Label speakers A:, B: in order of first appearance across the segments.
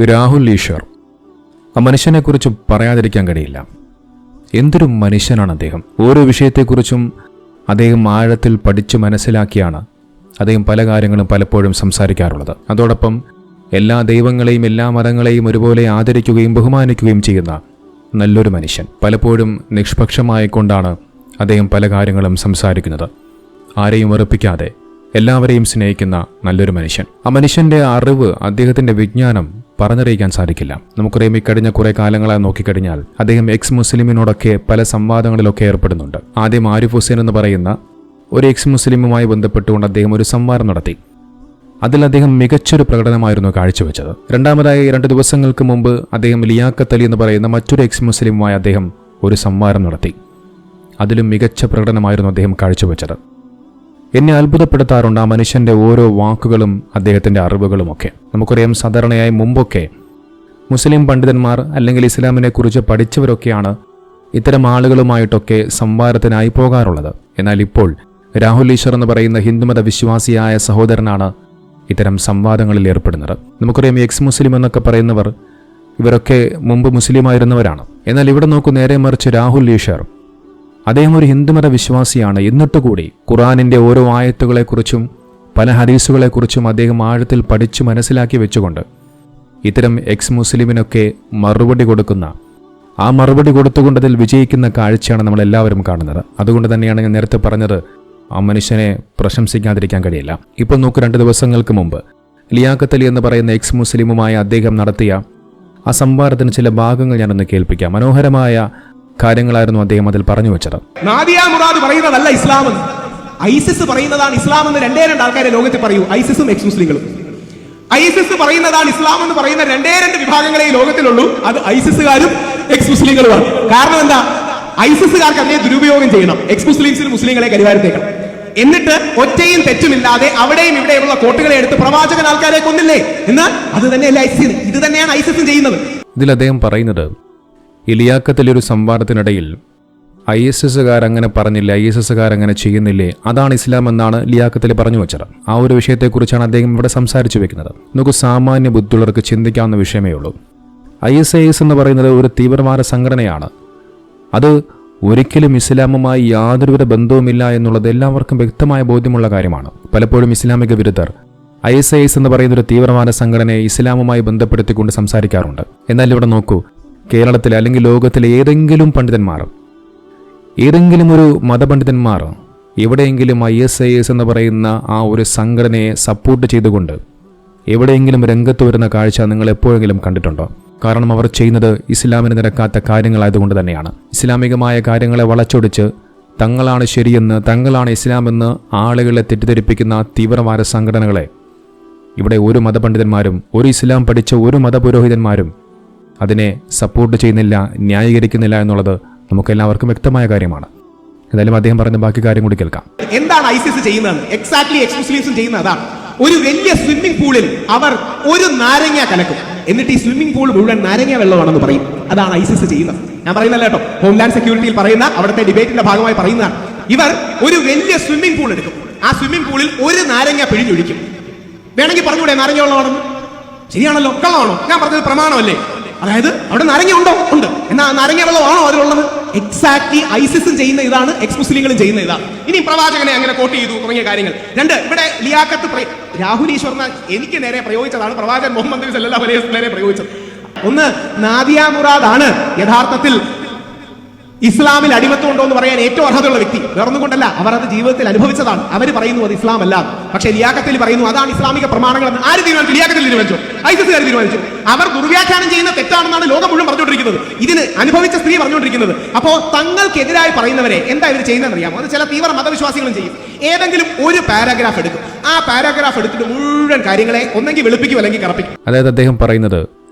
A: രാഹുൽ ഈശ്വർ. ആ മനുഷ്യനെക്കുറിച്ച് പറയാതിരിക്കാൻ കഴിയില്ല. എന്തൊരു മനുഷ്യനാണ് അദ്ദേഹം. ഓരോ വിഷയത്തെക്കുറിച്ചും അദ്ദേഹം ആഴത്തിൽ പഠിച്ചു മനസ്സിലാക്കിയാണ് അദ്ദേഹം പല കാര്യങ്ങളും പലപ്പോഴും സംസാരിക്കാറുള്ളത്. അതോടൊപ്പം എല്ലാ ദൈവങ്ങളെയും എല്ലാ മതങ്ങളെയും ഒരുപോലെ ആദരിക്കുകയും ബഹുമാനിക്കുകയും ചെയ്യുന്ന നല്ലൊരു മനുഷ്യൻ. പലപ്പോഴും നിഷ്പക്ഷമായിക്കൊണ്ടാണ് അദ്ദേഹം പല കാര്യങ്ങളും സംസാരിക്കുന്നത്. ആരെയും വെറുപ്പിക്കാതെ എല്ലാവരെയും സ്നേഹിക്കുന്ന നല്ലൊരു മനുഷ്യൻ. ആ മനുഷ്യന്റെ അറിവ്, അദ്ദേഹത്തിന്റെ വിജ്ഞാനം പറഞ്ഞറിയിക്കാൻ സാധിക്കില്ല. നമുക്കറിയാം, ഇക്കഴിഞ്ഞ കുറെ കാലങ്ങളായി നോക്കിക്കഴിഞ്ഞാൽ അദ്ദേഹം എക്സ് മുസ്ലിമിനോടൊക്കെ പല സംവാദങ്ങളിലൊക്കെ ഏർപ്പെടുന്നുണ്ട്. ആദ്യം ആരിഫ് ഹുസൈൻ എന്ന് പറയുന്ന ഒരു എക്സ് മുസ്ലിമുമായി ബന്ധപ്പെട്ടുകൊണ്ട് അദ്ദേഹം ഒരു സംവാദം നടത്തി. അതിൽ അദ്ദേഹം മികച്ചൊരു പ്രകടനമായിരുന്നു കാഴ്ചവെച്ചത്. രണ്ടാമതായി 2 ദിവസങ്ങൾക്ക് മുമ്പ് അദ്ദേഹം ലിയാഖത്ത് അലി എന്ന് പറയുന്ന മറ്റൊരു എക്സ് മുസ്ലിമുമായി അദ്ദേഹം ഒരു സംവാദം നടത്തി. അതിലും മികച്ച പ്രകടനമായിരുന്നു അദ്ദേഹം കാഴ്ചവെച്ചത്. എന്നെ അത്ഭുതപ്പെടുത്താറുണ്ട് ആ മനുഷ്യന്റെ ഓരോ വാക്കുകളും അദ്ദേഹത്തിന്റെ അറിവുകളുമൊക്കെ. നമുക്കറിയാം, സാധാരണയായി മുമ്പൊക്കെ മുസ്ലിം പണ്ഡിതന്മാർ അല്ലെങ്കിൽ ഇസ്ലാമിനെ കുറിച്ച് പഠിച്ചവരൊക്കെയാണ് ഇത്തരം ആളുകളുമായിട്ടൊക്കെ സംവാദത്തിനായി പോകാറുള്ളത്. എന്നാൽ ഇപ്പോൾ രാഹുൽ ഈശ്വർ എന്ന് പറയുന്ന ഹിന്ദുമത വിശ്വാസിയായ സഹോദരനാണ് ഇത്തരം സംവാദങ്ങളിൽ ഏർപ്പെടുന്നത്. നമുക്കറിയാം, എക്സ് മുസ്ലിം എന്നൊക്കെ പറയുന്നവർ ഇവരൊക്കെ മുമ്പ് മുസ്ലിമായിരുന്നവരാണ്. എന്നാൽ ഇവിടെ നോക്കൂ, നേരെ മറിച്ച് രാഹുൽ ഈശ്വർ അദ്ദേഹം ഒരു ഹിന്ദുമത വിശ്വാസിയാണ്. എന്നിട്ടുകൂടി ഖുർആനിന്റെ ഓരോ ആയത്തുകളെക്കുറിച്ചും പല ഹദീസുകളെക്കുറിച്ചും അദ്ദേഹം ആഴത്തിൽ പഠിച്ചു മനസ്സിലാക്കി വെച്ചുകൊണ്ട് ഇത്തരം എക്സ് മുസ്ലിമിനൊക്കെ മറുപടി കൊടുക്കുന്ന, ആ മറുപടി കൊടുത്തുകൊണ്ടതിൽ വിജയിക്കുന്ന കാഴ്ചയാണ് നമ്മളെല്ലാവരും കാണുന്നത്. അതുകൊണ്ട് തന്നെയാണ് ഞാൻ നേരത്തെ പറഞ്ഞത്, ആ മനുഷ്യനെ പ്രശംസിക്കാതിരിക്കാൻ കഴിയില്ല. ഇപ്പോൾ നോക്കൂ, 2 ദിവസങ്ങൾക്ക് മുമ്പ് ലിയാഖത്ത് അലി എന്ന് പറയുന്ന എക്സ് മുസ്ലിമുമായി അദ്ദേഹം നടത്തിയ ആ സംവാദത്തിന് ചില ഭാഗങ്ങൾ ഞാനൊന്ന് കേൾപ്പിക്കാം. മനോഹരമായ കാര്യങ്ങളായിരുന്നു അദ്ദേഹം അതിൽ പറഞ്ഞു വെച്ചത്.
B: നാദിയ മുറാദ് പറയുന്നതല്ല ഇസ്ലാം എന്ന്, ഐസിസ് പറയുന്നതാണ് ഇസ്ലാം എന്ന് 2 ആൾക്കാരെ ലോകത്തിൽ പറയൂ, ഐസിസും എക്സ് മുസ്ലിങ്ങളും. ഐസിസ് പറയുന്നതാണ് ഇസ്ലാം എന്ന് പറയുന്ന 2 വിഭാഗങ്ങളെ ഈ ലോകത്തിലുള്ളൂ. അത് ഐസിസുകാരും എക്സ് മുസ്ലിങ്ങളുമാണ്. കാരണം എന്താ? ഐസിസുകാർക്ക് അതിനെ ദുരുപയോഗം ചെയ്യണം, എക്സ് മുസ്ലിംസിന് മുസ്ലിങ്ങളെ കരിവാരത്തേക്കണം. എന്നിട്ട് ഒറ്റയും തെറ്റുമില്ലാതെ അവിടെയും ഇവിടെയുള്ള കോട്ടുകളെ എടുത്ത് പ്രവാചകൻ ആൾക്കാരെ കൊന്നില്ലേ? എന്നാൽ അത് തന്നെയല്ല ഐസിസ്. ഇത് തന്നെയാണ് ഐസിസും ചെയ്യുന്നത്.
A: ഇതിൽ അദ്ദേഹം പറയുന്നത്, ഈ ലിയാഖത്തിലെ ഒരു സംവാദത്തിനിടയിൽ ISIS അങ്ങനെ പറഞ്ഞില്ല, ISIS അങ്ങനെ ചെയ്യുന്നില്ലേ, അതാണ് ഇസ്ലാം എന്നാണ് ലിയാഖത്തിൽ പറഞ്ഞു വെച്ചത്. ആ ഒരു വിഷയത്തെക്കുറിച്ചാണ് അദ്ദേഹം ഇവിടെ സംസാരിച്ചു വെക്കുന്നത്. നമുക്ക് സാമാന്യ ബുദ്ധിയുള്ളവർക്ക് ചിന്തിക്കാവുന്ന വിഷയമേ ഉള്ളൂ. ISIS എന്ന് പറയുന്നത് ഒരു തീവ്രവാദ സംഘടനയാണ്. അത് ഒരിക്കലും ഇസ്ലാമുമായി യാതൊരുവിധ ബന്ധവുമില്ല എന്നുള്ളത് എല്ലാവർക്കും വ്യക്തമായ ബോധ്യമുള്ള കാര്യമാണ്. പലപ്പോഴും ഇസ്ലാമിക വിരുദ്ധർ ISIS എന്ന് പറയുന്ന ഒരു തീവ്രവാദ സംഘടനയെ ഇസ്ലാമുമായി ബന്ധപ്പെടുത്തിക്കൊണ്ട് സംസാരിക്കാറുണ്ട്. എന്നാൽ ഇവിടെ നോക്കൂ, കേരളത്തിലെ അല്ലെങ്കിൽ ലോകത്തിലെ ഏതെങ്കിലും പണ്ഡിതന്മാർ, ഏതെങ്കിലും ഒരു മതപണ്ഡിതന്മാർ എവിടെയെങ്കിലും ISIS എന്ന് പറയുന്ന ആ ഒരു സംഘടനയെ സപ്പോർട്ട് ചെയ്തുകൊണ്ട് എവിടെയെങ്കിലും രംഗത്ത് വരുന്ന കാഴ്ച നിങ്ങൾ എപ്പോഴെങ്കിലും കണ്ടിട്ടുണ്ടോ? കാരണം അവർ ചെയ്യുന്നത് ഇസ്ലാമിന് നിരക്കാത്ത കാര്യങ്ങളായതുകൊണ്ട് തന്നെയാണ്. ഇസ്ലാമികമായ കാര്യങ്ങളെ വളച്ചൊടിച്ച് തങ്ങളാണ് ശരിയെന്ന്, തങ്ങളാണ് ഇസ്ലാമെന്ന് ആളുകളെ തെറ്റിദ്ധരിപ്പിക്കുന്ന തീവ്രവാദ സംഘടനകളെ ഇവിടെ ഒരു മതപണ്ഡിതന്മാരും, ഒരു ഇസ്ലാം പഠിച്ച ഒരു മതപുരോഹിതന്മാരും അതിനെ സപ്പോർട്ട് ചെയ്യുന്നില്ല, ന്യായീകരിക്കുന്നില്ല എന്നുള്ളത് നമുക്കെല്ലാവർക്കും വ്യക്തമായ കാര്യമാണ്. എന്തായാലും അദ്ദേഹം പറഞ്ഞ ബാക്കി കാര്യം കൂടി കേൾക്കാം.
B: എന്താണ് ഐസിസ് ചെയ്യുന്നത്? എക്സാക്ട്ലി എക്സ് മുസ്ലിംസും ചെയ്യുന്നത് അതാണ്. ഒരു വലിയ സ്വിമ്മിംഗ് പൂളിൽ അവർ ഒരു നാരങ്ങ കലക്കും, എന്നിട്ട് ഈ സ്വിമ്മിംഗ് പൂൾ മുഴുവൻ നാരങ്ങ വെള്ളമാണെന്ന് പറയും. അതാണ് ഐസിസ് ചെയ്യുന്നത്. ഞാൻ പറയുന്നല്ല കേട്ടോ, ഹോംലാൻഡ് സെക്യൂരിറ്റിയിൽ പറയുന്ന, അവിടുത്തെ ഡിബേറ്റിന്റെ ഭാഗമായി പറയുന്നതാണ്. ഇവർ ഒരു വലിയ സ്വിമ്മിംഗ് പൂൾ എടുക്കും, ആ സ്വിമ്മിംഗ് പൂളിൽ ഒരു നാരങ്ങ പിഴിഞ്ഞൊഴിക്കും. വേണമെങ്കിൽ പറഞ്ഞൂടെ നാരങ്ങ വെള്ളമാണെന്ന്? ശരിയാണല്ലോ, കള്ളമാണോ? ഞാൻ പറഞ്ഞത് പ്രമാണമല്ലേ? അതായത് അവിടെ നാരങ്ങ ഉണ്ടോ? ഉണ്ട്. എന്നാ നാരങ്ങ വെള്ളമാണോ അതിലുള്ളത്? എക്സാക്ട്ലി ഐസിസും ചെയ്യുന്ന ഇതാണ്, എക്സ് മുസ്ലിങ്ങളും ചെയ്യുന്ന ഇതാണ്. ഇനി പ്രവാചകനെ അങ്ങനെ കോട്ട് ചെയ്തു തുടങ്ങിയ കാര്യങ്ങൾ. 2 ഇവിടെ ലിയാഖത്ത് രാഹുൽ ഈശ്വറിന് എനിക്ക് നേരെ പ്രയോഗിച്ചതാണ്, പ്രവാചകൻ മുഹമ്മദ് നബി സല്ലല്ലാഹു അലൈഹി വസല്ലം നേരെ പ്രയോഗിച്ചത്. ഒന്ന്, നാദിയ മുറാദ് ആണ് യഥാർത്ഥത്തിൽ ഇസ്ലാമിൽ അടിമത്തം ഉണ്ടോ എന്ന് പറയാൻ ഏറ്റവും അർഹതയുള്ള വ്യക്തി. വേറൊന്നും കൊണ്ടല്ല, അവർ അത് ജീവിതത്തിൽ അനുഭവിച്ചതാണ്. അവർ പറയുന്നു അത് ഇസ്ലാം അല്ല. പക്ഷേ ലിയാഖത്തിൽ പറയുന്നു അതാണ് ഇസ്ലാമിക പ്രമാണങ്ങൾ. ആര് തീരുമാനിച്ചു? ലിയാഖത്തിൽ തീരുമാനിച്ചു, ഐസിസുകാർ തീരുമാനിച്ചു. അവർ ദുർവ്യാഖ്യാനം ചെയ്യുന്ന തെറ്റാണെന്നാണ് ലോകം മുഴുവൻ പറഞ്ഞുകൊണ്ടിരിക്കുന്നത്, ഇതിന് അനുഭവിച്ച സ്ത്രീ പറഞ്ഞുകൊണ്ടിരിക്കുന്നത്. അപ്പോൾ തങ്ങൾക്കെതിരായി പറയുന്നവരെ എന്താ ഇവർ ചെയ്യുന്നതെന്ന് അറിയാമോ? അത് ചില തീവ്ര മതവിശ്വാസികളും ചെയ്യും. ഏതെങ്കിലും ഒരു പാരാഗ്രാഫ് എടുക്കും, ആ പാരാഗ്രാഫ് എടുത്തിട്ട് മുഴുവൻ കാര്യങ്ങളെ ഒന്നെങ്കിൽ വെളുപ്പിക്കും അല്ലെങ്കിൽ കറപ്പിക്കും.
A: അതായത് അദ്ദേഹം പറയുന്നത്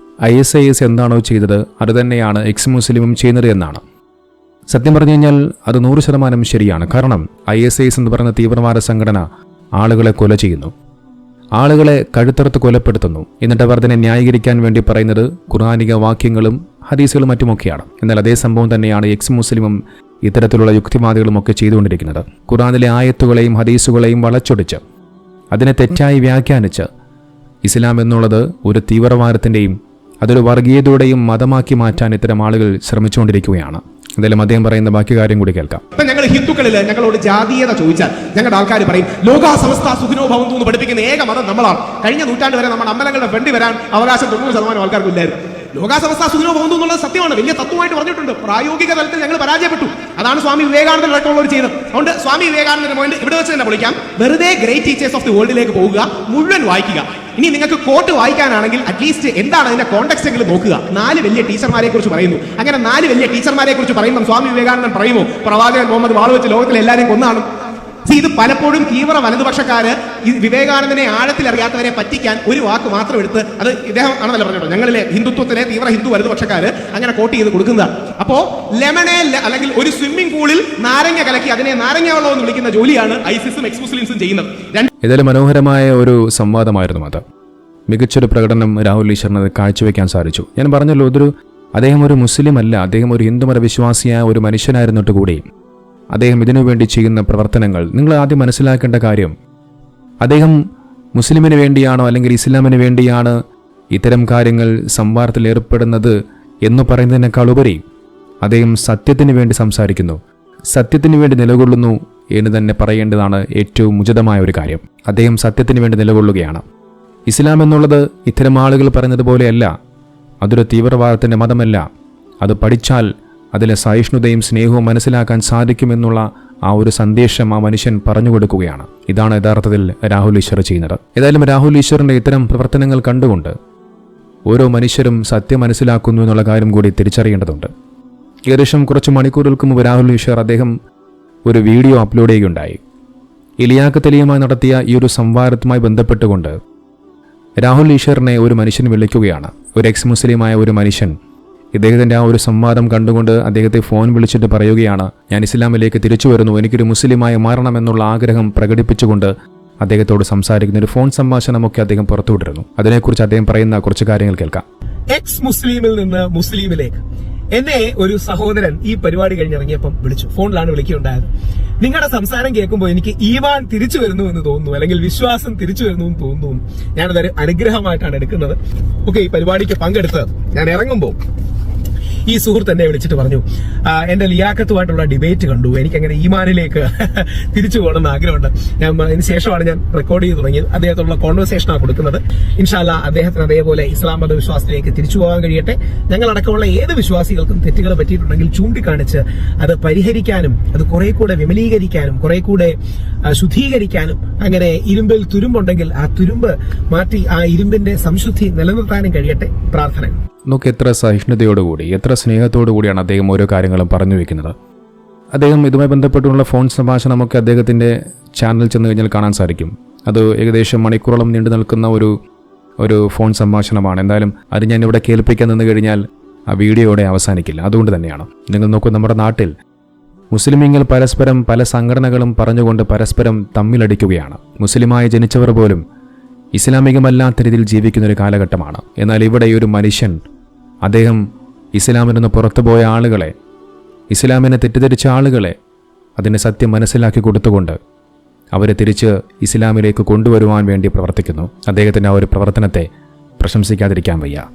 A: ISIS എന്താണോ ചെയ്തത് അത് തന്നെയാണ് എക്സ് മുസ്ലിമും ചെയ്യുന്നത് എന്നാണ്. സത്യം പറഞ്ഞു കഴിഞ്ഞാൽ അത് 100% ശരിയാണ്. കാരണം ISIS എന്ന് പറയുന്ന തീവ്രവാദ സംഘടന ആളുകളെ കൊല ചെയ്യുന്നു, ആളുകളെ കഴുത്തറുത്ത് കൊലപ്പെടുത്തുന്നു. എന്നിട്ട് അവർ അതിനെ ന്യായീകരിക്കാൻ വേണ്ടി പറയുന്നത് ഖുർആനിക വാക്യങ്ങളും ഹദീസുകളും മറ്റുമൊക്കെയാണ്. എന്നാൽ അതേ സംഭവം തന്നെയാണ് എക്സ് മുസ്ലിമും ഇത്തരത്തിലുള്ള യുക്തിവാദികളും ഒക്കെ ചെയ്തുകൊണ്ടിരിക്കുന്നത്. ഖുർആനിലെ ആയത്തുകളെയും ഹദീസുകളെയും വളച്ചൊടിച്ച് അതിനെ തെറ്റായി വ്യാഖ്യാനിച്ച് ഇസ്ലാം എന്നുള്ളത് ഒരു തീവ്രവാദത്തിൻ്റെയും അതൊരു വർഗീയതയുടെയും മതമാക്കി മാറ്റാൻ ഇത്തരം ആളുകൾ ശ്രമിച്ചുകൊണ്ടിരിക്കുകയാണ്. എന്തായാലും അദ്ദേഹം പറയുന്ന ബാക്കി കാര്യം കൂടി കേൾക്കാം.
B: ഇപ്പൊ ഞങ്ങൾ ഹിന്ദുക്കളിൽ ഞങ്ങളോട് ജാതീയത ചോദിച്ചാൽ ഞങ്ങളുടെ ആൾക്കാർ പറയും ലോകാ സമസ്ത സുഖിനോ ഭവന്തു എന്ന് പഠിപ്പിക്കുന്ന ഏക മതം നമ്മളാണ്. കഴിഞ്ഞ നൂറ്റാണ്ട് വരെ നമ്മുടെ അമ്പലങ്ങളുടെ ഫ്രണ്ടി വരാൻ അവകാശം 90% ആൾക്കാർക്ക് ഇല്ലായിരുന്നു. ലോകാ സമസ്ത സുഖിനോ ഭവന്തു എന്നുള്ളത് സത്യമാണ്, വലിയ തത്വമായിട്ട് പറഞ്ഞിട്ടുണ്ട്. പ്രായോഗിക തലത്തിൽ ഞങ്ങൾ പരാജയപ്പെട്ടു. അതാണ് സ്വാമി വിവേകാനന്ദൻ അടക്കമുള്ളവർ ചെയ്തത്. അതുകൊണ്ട് സ്വാമി വിവേകാനന്ദന്റെ പോയിന്റ് ഇവിടെ വെച്ച് തന്നെ പൊളിക്കാം. വെറുതെ ഗ്രേറ്റ് ടീച്ചേഴ്സ് ഓഫ് ദി വേൾഡിലേക്ക് പോകുക, മുഴുവൻ വായിക്കുക. ഇനി നിങ്ങൾക്ക് കോട്ട് വായിക്കാനാണെങ്കിൽ അറ്റ്ലീസ്റ്റ് എന്താണ് അതിന്റെ കോണ്ടെക്സ്റ്റ് എങ്കിലും നോക്കുക. 4 വലിയ ടീച്ചർമാരെ കുറിച്ച് പറയുന്നു. അങ്ങനെ 4 വലിയ ടീച്ചർമാരെ കുറിച്ച് പറയുമ്പോൾ സ്വാമി വിവേകാനന്ദൻ പറയുമോ പ്രവാചകൻ മുഹമ്മദ് വാൾ വെച്ച് ലോകത്തിലെ എല്ലാവരെയും കൊന്നാണ്? ഇത് പലപ്പോഴും തീവ്ര വലതുപക്ഷക്കാര് ഈ വിവേകാനന്ദനെ ആഴത്തിൽ അറിയാത്തവരെ പറ്റിക്കാൻ ഒരു വാക്ക് മാത്രം എടുത്ത്, അത് ഇദ്ദേഹം ആണെന്നല്ല പറഞ്ഞോ, ഞങ്ങളിലെ ഹിന്ദുത്വത്തിലെ തീവ്ര ഹിന്ദു വലതുപക്ഷക്കാര് അങ്ങനെ കോട്ട് ചെയ്ത് കൊടുക്കുന്നത്. അപ്പോ ലെമണെ അല്ലെങ്കിൽ ഒരു സ്വിമ്മിംഗ് പൂളിൽ നാരങ്ങ കലക്കി അതിനെ നാരങ്ങ വെള്ളം എന്ന് വിളിക്കുന്ന ജോലിയാണ് ഐസിസും എക്സ് മുസ്ലിംസും ചെയ്യുന്നത്.
A: ഏതായാലും മനോഹരമായ ഒരു സംവാദമായിരുന്നു അത്. മികച്ചൊരു പ്രകടനം രാഹുൽ ഈശ്വറിന് കാഴ്ചവെക്കാൻ സാധിച്ചു. ഞാൻ പറഞ്ഞല്ലോ, അദ്ദേഹം ഒരു മുസ്ലിം അല്ല, അദ്ദേഹം ഒരു ഹിന്ദുമത വിശ്വാസിയായ ഒരു മനുഷ്യനായിരുന്നിട്ട് കൂടി അദ്ദേഹം ഇതിനുവേണ്ടി ചെയ്യുന്ന പ്രവർത്തനങ്ങൾ നിങ്ങൾ ആദ്യം മനസ്സിലാക്കേണ്ട കാര്യം, അദ്ദേഹം മുസ്ലിമിന് വേണ്ടിയാണോ അല്ലെങ്കിൽ ഇസ്ലാമിന് വേണ്ടിയാണ് ഇത്തരം കാര്യങ്ങൾ സംവാദത്തിൽ ഏർപ്പെടുന്നത് എന്ന് പറയുന്നതിനേക്കാൾ ഉപരി അദ്ദേഹം സത്യത്തിന് വേണ്ടി സംസാരിക്കുന്നു, സത്യത്തിന് വേണ്ടി നിലകൊള്ളുന്നു എന്ന് തന്നെ പറയേണ്ടതാണ് ഏറ്റവും ഉചിതമായ ഒരു കാര്യം. അദ്ദേഹം സത്യത്തിന് വേണ്ടി നിലകൊള്ളുകയാണ്. ഇസ്ലാം എന്നുള്ളത് ഇത്തരം ആളുകൾ പറയുന്നതുപോലെയല്ല, അതൊരു തീവ്രവാദത്തിൻ്റെ മതമല്ല. അത് പഠിച്ചാൽ അതിലെ സഹിഷ്ണുതയും സ്നേഹവും മനസ്സിലാക്കാൻ സാധിക്കുമെന്നുള്ള ആ ഒരു സന്ദേശം ആ മനുഷ്യൻ പറഞ്ഞു കൊടുക്കുകയാണ്. ഇതാണ് യഥാർത്ഥത്തിൽ രാഹുൽ ഈശ്വർ ചെയ്യുന്നത്. ഏതായാലും രാഹുൽ ഈശ്വറിൻ്റെ ഇത്തരം പ്രവർത്തനങ്ങൾ കണ്ടുകൊണ്ട് ഓരോ മനുഷ്യരും സത്യം മനസ്സിലാക്കുന്നു എന്നുള്ള കാര്യം കൂടി തിരിച്ചറിയേണ്ടതുണ്ട്. ഏകദേശം കുറച്ച് മണിക്കൂറുകൾക്ക് മുമ്പ് രാഹുൽ ഈശ്വർ അദ്ദേഹം ഒരു വീഡിയോ അപ്ലോഡ് ചെയ്യുകയുണ്ടായി. ലിയാഖത്ത് അലിയുമായി നടത്തിയ ഈ ഒരു സംവാദത്തുമായി ബന്ധപ്പെട്ടുകൊണ്ട് രാഹുൽ ഈശ്വറിനെ ഒരു മനുഷ്യൻ വിളിക്കുകയാണ്. ഒരു എക്സ് മുസ്ലിമായ ഒരു മനുഷ്യൻ ഇദ്ദേഹത്തിൻ്റെ ആ ഒരു സംവാദം കണ്ടുകൊണ്ട് അദ്ദേഹത്തെ ഫോൺ വിളിച്ചിട്ട് പറയുകയാണ്, ഞാൻ ഇസ്ലാമിലേക്ക് തിരിച്ചു വരുന്നു, എനിക്കൊരു മുസ്ലിമായി മാറണമെന്നുള്ള ആഗ്രഹം പ്രകടിപ്പിച്ചുകൊണ്ട് അദ്ദേഹത്തോട് സംസാരിക്കുന്ന ഒരു ഫോൺ സംഭാഷണമൊക്കെ അദ്ദേഹം പുറത്തുവിട്ടിരുന്നു. അതിനെക്കുറിച്ച് അദ്ദേഹം പറയുന്ന കുറച്ച് കാര്യങ്ങൾ കേൾക്കാം.
C: എക്സ് മുസ്ലിമിൽ നിന്ന് മുസ്ലിമിലേക്ക് എന്നെ ഒരു സഹോദരൻ ഈ പരിപാടി കഴിഞ്ഞിറങ്ങിയപ്പം വിളിച്ചു. ഫോണിലാണ് വിളിക്കുകയുണ്ടായത്. നിങ്ങളുടെ സംസാരം കേൾക്കുമ്പോൾ എനിക്ക് ഈമാൻ തിരിച്ചു വരുന്നു എന്ന് തോന്നുന്നു, അല്ലെങ്കിൽ വിശ്വാസം തിരിച്ചു വരുന്നു എന്ന് തോന്നുന്നു. ഞാനതൊരു അനുഗ്രഹമായിട്ടാണ് എടുക്കുന്നത്. ഓക്കെ, ഈ പരിപാടിക്ക് പങ്കെടുത്ത് ഞാൻ ഇറങ്ങുമ്പോൾ ഈ സുഹൃത്ത് എന്നെ വിളിച്ചിട്ട് പറഞ്ഞു, എന്റെ ലിയാഖത്തുമായിട്ടുള്ള ഡിബേറ്റ് കണ്ടു, എനിക്കങ്ങനെ ഈമാനിലേക്ക് തിരിച്ചു പോകണമെന്ന് ആഗ്രഹമുണ്ട്. അതിന് ശേഷമാണ് ഞാൻ റെക്കോർഡ് ചെയ്ത് തുടങ്ങിയത്. അദ്ദേഹത്തോടുള്ള കോൺവെർസേഷനാണ് കൊടുക്കുന്നത്. ഇൻഷാ അല്ലാഹ് അദ്ദേഹത്തിന് അതേപോലെ ഇസ്ലാം മത വിശ്വാസത്തിലേക്ക് തിരിച്ചു പോകാൻ കഴിയട്ടെ. ഞങ്ങളടക്കമുള്ള ഏത് വിശ്വാസികൾക്കും തെറ്റുകൾ പറ്റിയിട്ടുണ്ടെങ്കിൽ ചൂണ്ടിക്കാണിച്ച് അത് പരിഹരിക്കാനും അത് കുറെ കൂടെ വിമലീകരിക്കാനും കുറെ കൂടെ ശുദ്ധീകരിക്കാനും, അങ്ങനെ ഇരുമ്പിൽ തുരുമ്പുണ്ടെങ്കിൽ ആ തുരുമ്പ് മാറ്റി ആ ഇരുമ്പിന്റെ സംശുദ്ധി നിലനിർത്താനും കഴിയട്ടെ. പ്രാർത്ഥന.
A: നോക്ക്, എത്ര സഹിഷ്ണുതയോടുകൂടി എത്ര സ്നേഹത്തോടു കൂടിയാണ് അദ്ദേഹം ഓരോ കാര്യങ്ങളും പറഞ്ഞു വയ്ക്കുന്നത്. അദ്ദേഹം ഇതുമായി ബന്ധപ്പെട്ടുള്ള ഫോൺ സംഭാഷണമൊക്കെ അദ്ദേഹത്തിൻ്റെ ചാനൽ ചെന്ന് കഴിഞ്ഞാൽ കാണാൻ സാധിക്കും. അത് ഏകദേശം മണിക്കൂറോളം നീണ്ടു നിൽക്കുന്ന ഒരു ഫോൺ സംഭാഷണമാണ്. എന്തായാലും അത് ഞാൻ ഇവിടെ കേൾപ്പിക്കാൻ നിന്ന് കഴിഞ്ഞാൽ ആ വീഡിയോയോടെ അവസാനിക്കില്ല. അതുകൊണ്ട് തന്നെയാണ് നിങ്ങൾ നോക്കൂ, നമ്മുടെ നാട്ടിൽ മുസ്ലിമീങ്ങൾ പരസ്പരം പല സംഘടനകളും പറഞ്ഞുകൊണ്ട് പരസ്പരം തമ്മിലടിക്കുകയാണ്. മുസ്ലിമായി ജനിച്ചവർ പോലും ഇസ്ലാമികമല്ലാത്ത രീതിയിൽ ജീവിക്കുന്ന ഒരു കാലഘട്ടമാണ്. എന്നാൽ ഇവിടെ ഒരു മനുഷ്യൻ, അദ്ദേഹം ഇസ്ലാമിൽ നിന്ന് പുറത്തുപോയ ആളുകളെ, ഇസ്ലാമിനെ തെറ്റിദ്ധരിച്ച ആളുകളെ അതിൻ്റെ സത്യം മനസ്സിലാക്കി കൊടുത്തുകൊണ്ട് അവരെ തിരിച്ച് ഇസ്ലാമിലേക്ക് കൊണ്ടുവരുവാൻ വേണ്ടി പ്രവർത്തിക്കുന്നു. അദ്ദേഹത്തിൻ്റെ ആ ഒരു പ്രവർത്തനത്തെ പ്രശംസിക്കാതിരിക്കാൻ വയ്യ.